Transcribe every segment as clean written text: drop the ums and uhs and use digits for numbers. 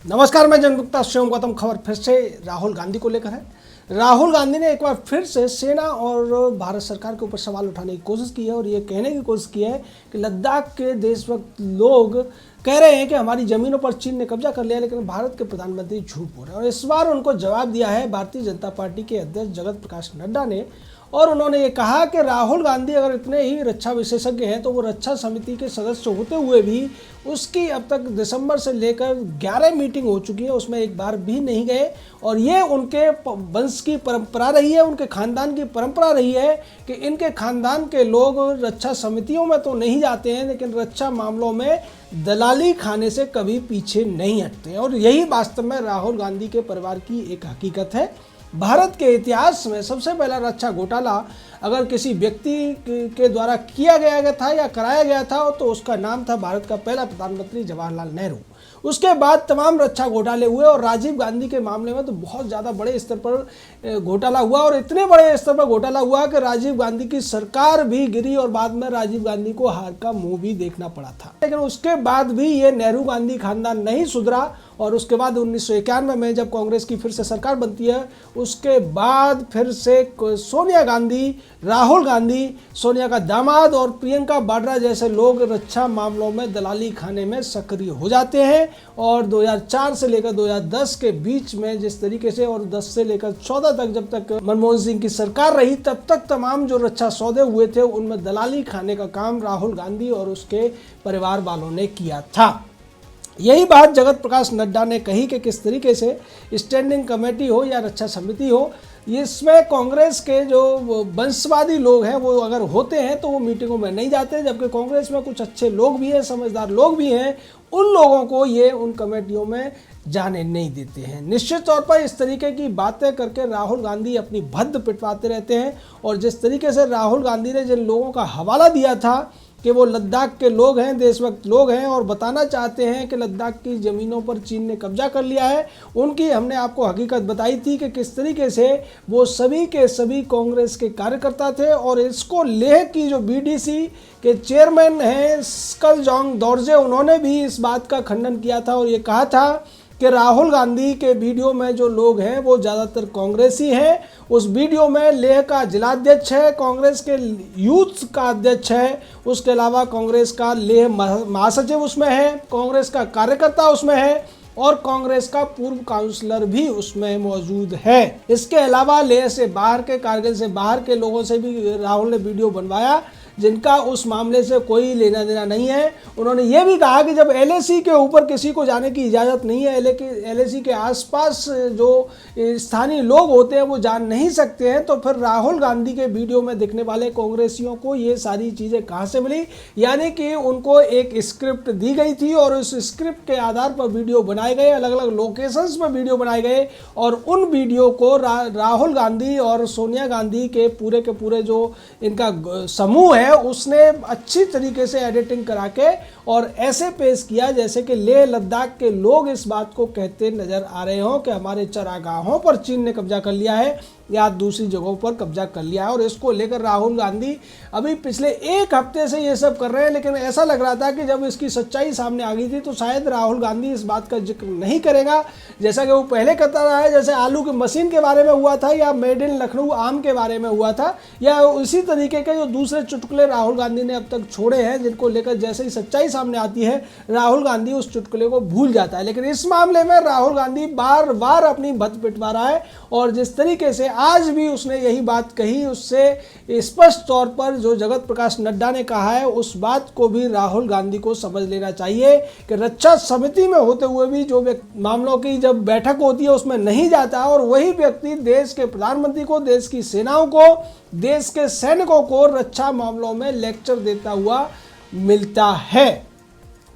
नमस्कार, मैं जनगुप्ता शिवम गौतम। खबर फिर से राहुल गांधी को लेकर है। राहुल गांधी ने एक बार फिर से सेना और भारत सरकार के ऊपर सवाल उठाने की कोशिश की है और ये कहने की कोशिश की है कि लद्दाख के देशभक्त लोग कह रहे हैं कि हमारी ज़मीनों पर चीन ने कब्जा कर लिया, लेकिन भारत के प्रधानमंत्री झूठ बोल रहे हैं। और इस बार उनको जवाब दिया है भारतीय जनता पार्टी के अध्यक्ष जगत प्रकाश नड्डा ने, और उन्होंने ये कहा कि राहुल गांधी अगर इतने ही रक्षा विशेषज्ञ हैं तो वो रक्षा समिति के सदस्य होते हुए भी उसकी अब तक दिसंबर से लेकर 11 मीटिंग हो चुकी है, उसमें एक बार भी नहीं गए। और ये उनके वंश की परंपरा रही है, उनके खानदान की परंपरा रही है कि इनके खानदान के लोग रक्षा समितियों में तो नहीं जाते हैं, लेकिन रक्षा मामलों में दलाली खाने से कभी पीछे नहीं हटते। और यही वास्तव में राहुल गांधी के परिवार की एक हकीकत है। भारत के इतिहास में सबसे पहला रक्षा घोटाला अगर किसी व्यक्ति के द्वारा किया गया था या कराया गया था तो उसका नाम था भारत का पहला प्रधानमंत्री जवाहरलाल नेहरू। उसके बाद तमाम रक्षा घोटाले हुए और राजीव गांधी के मामले में तो बहुत ज़्यादा बड़े स्तर पर घोटाला हुआ, और इतने बड़े स्तर पर घोटाला हुआ कि राजीव गांधी की सरकार भी गिरी और बाद में राजीव गांधी को हार का मुंह भी देखना पड़ा था। लेकिन उसके बाद भी ये नेहरू गांधी खानदान नहीं सुधरा, और उसके बाद 1991 में जब कांग्रेस की फिर से सरकार बनती है, उसके बाद फिर से सोनिया गांधी, राहुल गांधी, सोनिया का दामाद और प्रियंका वाड्रा जैसे लोग रक्षा मामलों में दलाली खाने में सक्रिय हो जाते हैं। और 2004 से लेकर 2010 के बीच में जिस तरीके से, और 10 से लेकर 14 तक जब तक मनमोहन सिंह की सरकार रही, तब तक तमाम जो रक्षा सौदे हुए थे उनमें दलाली खाने का काम राहुल गांधी और उसके परिवार वालों ने किया था। यही बात जगत प्रकाश नड्डा ने कही कि किस तरीके से स्टैंडिंग कमेटी हो या रक्षा समिति हो, इसमें कांग्रेस के जो वंशवादी लोग हैं वो अगर होते हैं तो वो मीटिंगों में नहीं जाते, जबकि कांग्रेस में कुछ अच्छे लोग भी हैं, समझदार लोग भी हैं, उन लोगों को ये उन कमेटियों में जाने नहीं देते हैं। निश्चित तौर पर इस तरीके की बातें करके राहुल गांधी अपनी भद्द पिटवाते रहते हैं। और जिस तरीके से राहुल गांधी ने जिन लोगों का हवाला दिया था कि वो लद्दाख के लोग हैं, देशभक्त लोग हैं और बताना चाहते हैं कि लद्दाख की ज़मीनों पर चीन ने कब्जा कर लिया है, उनकी हमने आपको हकीकत बताई थी कि किस तरीके से वो सभी के सभी कांग्रेस के कार्यकर्ता थे। और इसको लेह की जो बीडीसी के चेयरमैन हैं स्कलजोंग दोरजे, उन्होंने भी इस बात का खंडन किया था और ये कहा था कि राहुल गांधी के वीडियो में जो लोग हैं वो ज़्यादातर कांग्रेसी हैं। उस वीडियो में लेह का जिलाध्यक्ष है, कांग्रेस के यूथ का अध्यक्ष है, उसके अलावा कांग्रेस का लेह महासचिव उसमें है, कांग्रेस का कार्यकर्ता उसमें है और कांग्रेस का पूर्व काउंसलर भी उसमें मौजूद है। इसके अलावा लेह से बाहर के, कारगिल से बाहर के लोगों से भी राहुल ने वीडियो बनवाया जिनका उस मामले से कोई लेना देना नहीं है। उन्होंने ये भी कहा कि जब एलएसी के ऊपर किसी को जाने की इजाज़त नहीं है, एलएसी के आसपास जो स्थानीय लोग होते हैं वो जान नहीं सकते हैं, तो फिर राहुल गांधी के वीडियो में दिखने वाले कांग्रेसियों को ये सारी चीज़ें कहाँ से मिली। यानी कि उनको एक स्क्रिप्ट दी गई थी और उस स्क्रिप्ट के आधार पर वीडियो बनाए गए, अलग अलग लोकेशंस पर वीडियो बनाए गए, और उन वीडियो को राहुल गांधी और सोनिया गांधी के पूरे जो इनका समूह है उसने अच्छी तरीके से एडिटिंग करा के और ऐसे पेश किया जैसे कि लेह लद्दाख के लोग इस बात को कहते नजर आ रहे हों कि हमारे चरागाहों पर चीन ने कब्जा कर लिया है या दूसरी जगहों पर कब्जा कर लिया है। और इसको लेकर राहुल गांधी अभी पिछले एक हफ्ते से ये सब कर रहे हैं, लेकिन ऐसा लग रहा था कि जब इसकी सच्चाई सामने आ गई थी तो शायद राहुल गांधी इस बात का जिक्र नहीं करेगा, जैसा कि वो पहले करता रहा है, जैसे आलू की मशीन के बारे में हुआ था या मेड इन लखनऊ आम के बारे में हुआ था, या उसी तरीके के जो दूसरे चुटकुले राहुल गांधी ने अब तक छोड़े हैं जिनको लेकर जैसे ही सच्चाई सामने आती है राहुल गांधी उस चुटकुले को भूल जाता है। लेकिन इस मामले में राहुल गांधी बार बार अपनी भद्द पिटवा रहा है, और जिस तरीके से आज भी उसने यही बात कही, उससे स्पष्ट तौर पर जो जगत प्रकाश नड्डा ने कहा है उस बात को भी राहुल गांधी को समझ लेना चाहिए कि रक्षा समिति में होते हुए भी जो मामलों की जब बैठक होती है उसमें नहीं जाता, और वही व्यक्ति देश के प्रधानमंत्री को, देश की सेनाओं को, देश के सैनिकों को रक्षा मामलों में लेक्चर देता हुआ मिलता है।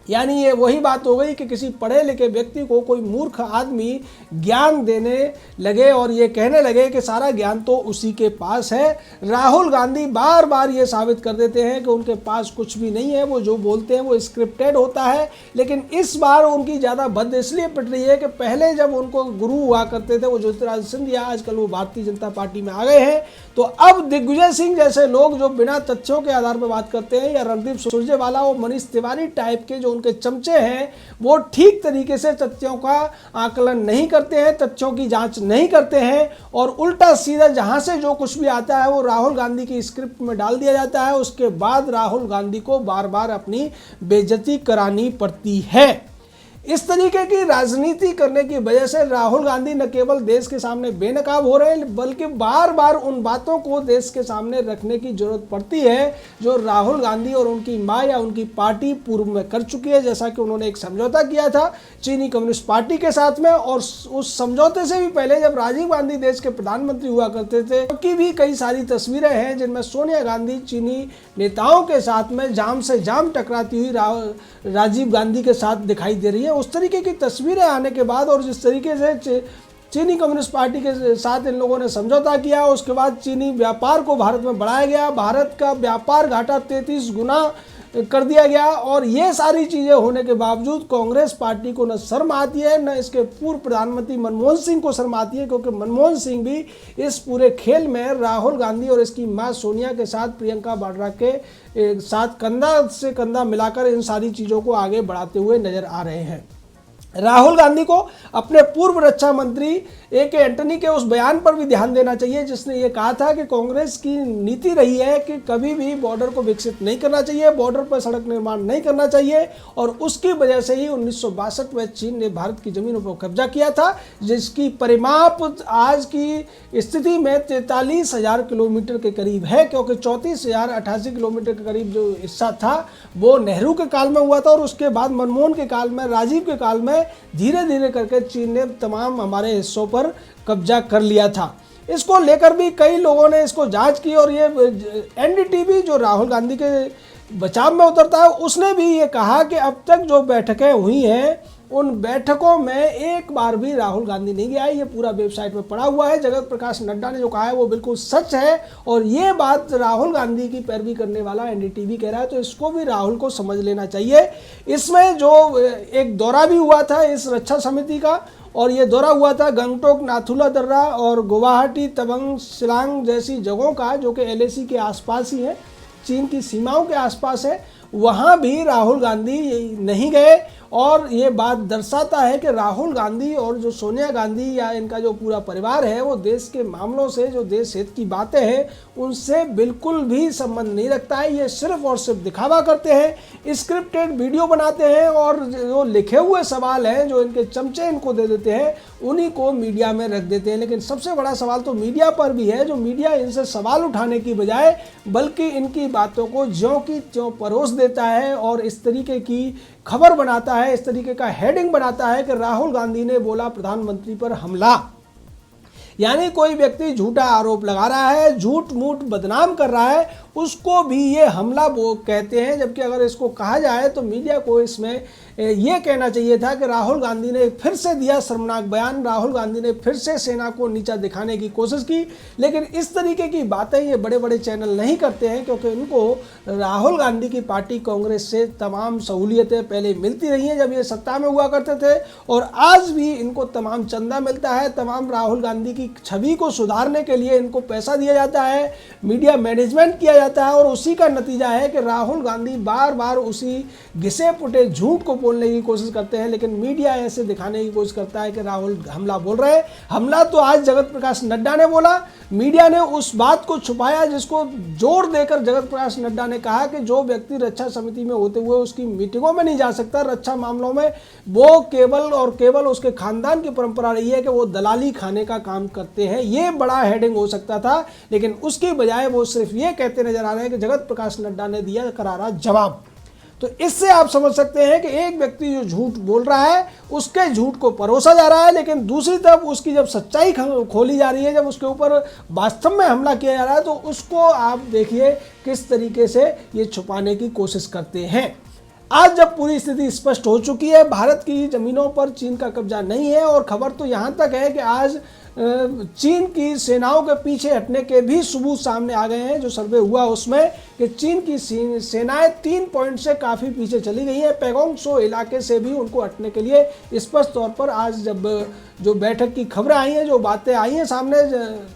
यानी ये वही बात हो गई कि किसी पढ़े लिखे व्यक्ति को कोई मूर्ख आदमी ज्ञान देने लगे और ये कहने लगे कि सारा ज्ञान तो उसी के पास है। राहुल गांधी बार बार ये साबित कर देते हैं कि उनके पास कुछ भी नहीं है, वो जो बोलते हैं वो स्क्रिप्टेड होता है। लेकिन इस बार उनकी ज़्यादा भद्द इसलिए पिट रही है कि पहले जब उनको गुरु हुआ करते थे वो ज्योतिरादित्य सिंधिया, आजकल वो भारतीय जनता पार्टी में आ गए हैं, तो अब दिग्विजय सिंह जैसे लोग जो बिना तथ्यों के आधार पर बात करते हैं, या रणदीप सुरजेवाला और मनीष तिवारी टाइप के जो उनके चमचे हैं वो ठीक तरीके से तथ्यों का आकलन नहीं करते हैं, तथ्यों की जांच नहीं करते हैं और उल्टा सीधा जहां से जो कुछ भी आता है वो राहुल गांधी की स्क्रिप्ट में डाल दिया जाता है। उसके बाद राहुल गांधी को बार बार अपनी बेइज्जती करानी पड़ती है। इस तरीके की राजनीति करने की वजह से राहुल गांधी न केवल देश के सामने बेनकाब हो रहे हैं बल्कि बार बार उन बातों को देश के सामने रखने की जरूरत पड़ती है जो राहुल गांधी और उनकी मां या उनकी पार्टी पूर्व में कर चुकी है। जैसा कि उन्होंने एक समझौता किया था चीनी कम्युनिस्ट पार्टी के साथ में, और उस समझौते से भी पहले जब राजीव गांधी देश के प्रधानमंत्री हुआ करते थे की भी कई सारी तस्वीरें हैं जिनमें सोनिया गांधी चीनी नेताओं के साथ में जाम से जाम टकराती हुई राजीव गांधी के साथ दिखाई दे रही है। उस तरीके की तस्वीरें आने के बाद और जिस तरीके से चीनी कम्युनिस्ट पार्टी के साथ इन लोगों ने समझौता किया, उसके बाद चीनी व्यापार को भारत में बढ़ाया गया, भारत का व्यापार घाटा 33 गुना कर दिया गया और ये सारी चीज़ें होने के बावजूद कांग्रेस पार्टी को न शर्म आती है न इसके पूर्व प्रधानमंत्री मनमोहन सिंह को शर्म आती है, क्योंकि मनमोहन सिंह भी इस पूरे खेल में राहुल गांधी और इसकी मां सोनिया के साथ प्रियंका वाड्रा के साथ कंधा से कंधा मिलाकर इन सारी चीज़ों को आगे बढ़ाते हुए नजर आ रहे हैं। राहुल गांधी को अपने पूर्व रक्षा मंत्री ए.के. एंटनी के उस बयान पर भी ध्यान देना चाहिए जिसने ये कहा था कि कांग्रेस की नीति रही है कि कभी भी बॉर्डर को विकसित नहीं करना चाहिए, बॉर्डर पर सड़क निर्माण नहीं करना चाहिए और उसकी वजह से ही 1962 में चीन ने भारत की जमीनों पर कब्जा किया था, जिसकी परिमाप आज की स्थिति में 43,000 किलोमीटर के करीब है, क्योंकि 34,088 किलोमीटर के करीब जो हिस्सा था वो नेहरू के काल में हुआ था और उसके बाद मनमोहन के काल में, राजीव के काल में धीरे धीरे करके चीन ने तमाम हमारे हिस्सों पर कब्जा कर लिया था। इसको लेकर भी कई लोगों ने इसको जांच की और ये एनडीटीवी जो राहुल गांधी के बचाव में उतरता है उसने भी ये कहा कि अब तक जो बैठकें हुई हैं उन बैठकों में एक बार भी राहुल गांधी नहीं गया है। ये पूरा वेबसाइट में पड़ा हुआ है। जगत प्रकाश नड्डा ने जो कहा है वो बिल्कुल सच है और ये बात राहुल गांधी की पैरवी करने वाला एनडीटीवी कह रहा है, तो इसको भी राहुल को समझ लेना चाहिए। इसमें जो एक दौरा भी हुआ था इस रक्षा समिति का और ये दौरा हुआ था गंगटोक, नाथुला दर्रा और गुवाहाटी, तवांग, शिलांग जैसी जगहों का जो कि एलएसी के आसपास ही है, चीन की सीमाओं के आसपास है, वहाँ भी राहुल गांधी नहीं गए और ये बात दर्शाता है कि राहुल गांधी और जो सोनिया गांधी या इनका जो पूरा परिवार है वो देश के मामलों से, जो देश हित की बातें हैं उनसे बिल्कुल भी संबंध नहीं रखता है। ये सिर्फ और सिर्फ दिखावा करते हैं, स्क्रिप्टेड वीडियो बनाते हैं और जो लिखे हुए सवाल हैं जो इनके चमचे इनको दे देते हैं उन्हीं को मीडिया में रख देते हैं। लेकिन सबसे बड़ा सवाल तो मीडिया पर भी है, जो मीडिया इनसे सवाल उठाने की बजाय बल्कि इनकी बातों को ज्यों की त्यों परोस देता है और इस तरीके की खबर बनाता है, इस तरीके का हेडिंग बनाता है कि राहुल गांधी ने बोला प्रधानमंत्री पर हमला। यानी कोई व्यक्ति झूठा आरोप लगा रहा है, झूठ मूठ बदनाम कर रहा है, उसको भी ये हमला वो कहते हैं। जबकि अगर इसको कहा जाए तो मीडिया को इसमें ये कहना चाहिए था कि राहुल गांधी ने फिर से दिया शर्मनाक बयान, राहुल गांधी ने फिर से सेना को नीचा दिखाने की कोशिश की। लेकिन इस तरीके की बातें ये बड़े बड़े चैनल नहीं करते हैं, क्योंकि इनको राहुल गांधी की पार्टी कांग्रेस से तमाम सहूलियतें पहले मिलती रही हैं जब ये सत्ता में हुआ करते थे और आज भी इनको तमाम चंदा मिलता है, तमाम राहुल गांधी की छवि को सुधारने के लिए इनको पैसा दिया जाता है, मीडिया मैनेजमेंट किया जाता है और उसी का नतीजा है कि राहुल गांधी बार बार उसी घिसे पुटे झूठ को बोलने की कोशिश करते हैं। लेकिन मीडिया ऐसे दिखाने की कोशिश करता है कि राहुल हमला बोल रहे हैं। हमला तो आज जगत प्रकाश नड्डा ने बोला, मीडिया ने उस बात को छुपाया जिसको जोर देकर जगत प्रकाश नड्डा ने कहा कि जो व्यक्ति रक्षा समिति में होते हुए उसकी मीटिंगों में नहीं जा सकता रक्षा मामलों में, वो केवल और केवल उसके खानदान की परंपरा रही है कि वो दलाली खाने का काम करते हैं। ये बड़ा हेडिंग हो सकता था, लेकिन उसकी बजाय वो सिर्फ ये कहते नजर आ रहे हैं कि जगत प्रकाश नड्डा ने दिया करारा जवाब। तो इससे आप समझ सकते हैं कि एक व्यक्ति जो झूठ बोल रहा है उसके झूठ को परोसा जा रहा है, लेकिन दूसरी तरफ उसकी जब सच्चाई खोली जा रही है, जब उसके ऊपर वास्तव में हमला किया जा रहा है, तो उसको आप देखिए किस तरीके से ये छुपाने की कोशिश करते हैं। आज जब पूरी स्थिति स्पष्ट हो चुकी है, भारत की जमीनों पर चीन का कब्जा नहीं है और खबर तो यहाँ तक है कि आज चीन की सेनाओं के पीछे हटने के भी सबूत सामने आ गए हैं। जो सर्वे हुआ उसमें कि चीन की सेनाएं 3 पॉइंट से काफ़ी पीछे चली गई हैं। पैगोंग त्सो इलाके से भी उनको हटने के लिए स्पष्ट तौर पर आज जब जो बैठक की खबरें आई हैं, जो बातें आई हैं सामने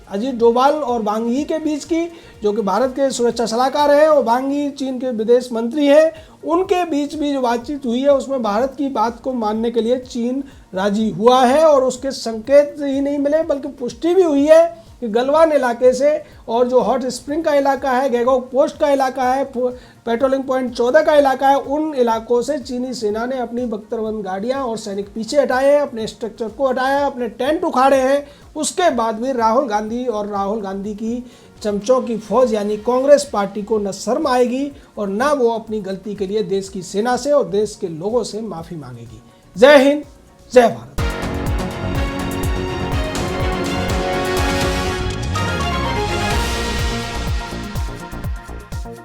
अजीत डोभाल और वांग यी के बीच की, जो कि भारत के सुरक्षा सलाहकार हैं, और वांग यी चीन के विदेश मंत्री हैं, उनके बीच भी जो बातचीत हुई है उसमें भारत की बात को मानने के लिए चीन राजी हुआ है। और उसके संकेत ही नहीं मिले बल्कि पुष्टि भी हुई है कि गलवान इलाके से और जो हॉट स्प्रिंग का इलाका है, गैगोक पोस्ट का इलाका है, पेट्रोलिंग पॉइंट 14 का इलाका है, उन इलाकों से चीनी सेना ने अपनी बख्तरबंद गाड़ियां और सैनिक पीछे हटाए हैं, अपने स्ट्रक्चर को हटाया है, अपने टेंट उखाड़े हैं। उसके बाद भी राहुल गांधी और राहुल गांधी की चमचों की फौज यानी कांग्रेस पार्टी को न शर्म आएगी और न वो अपनी गलती के लिए देश की सेना से और देश के लोगों से माफ़ी मांगेगी। जय हिंद, जय भारत।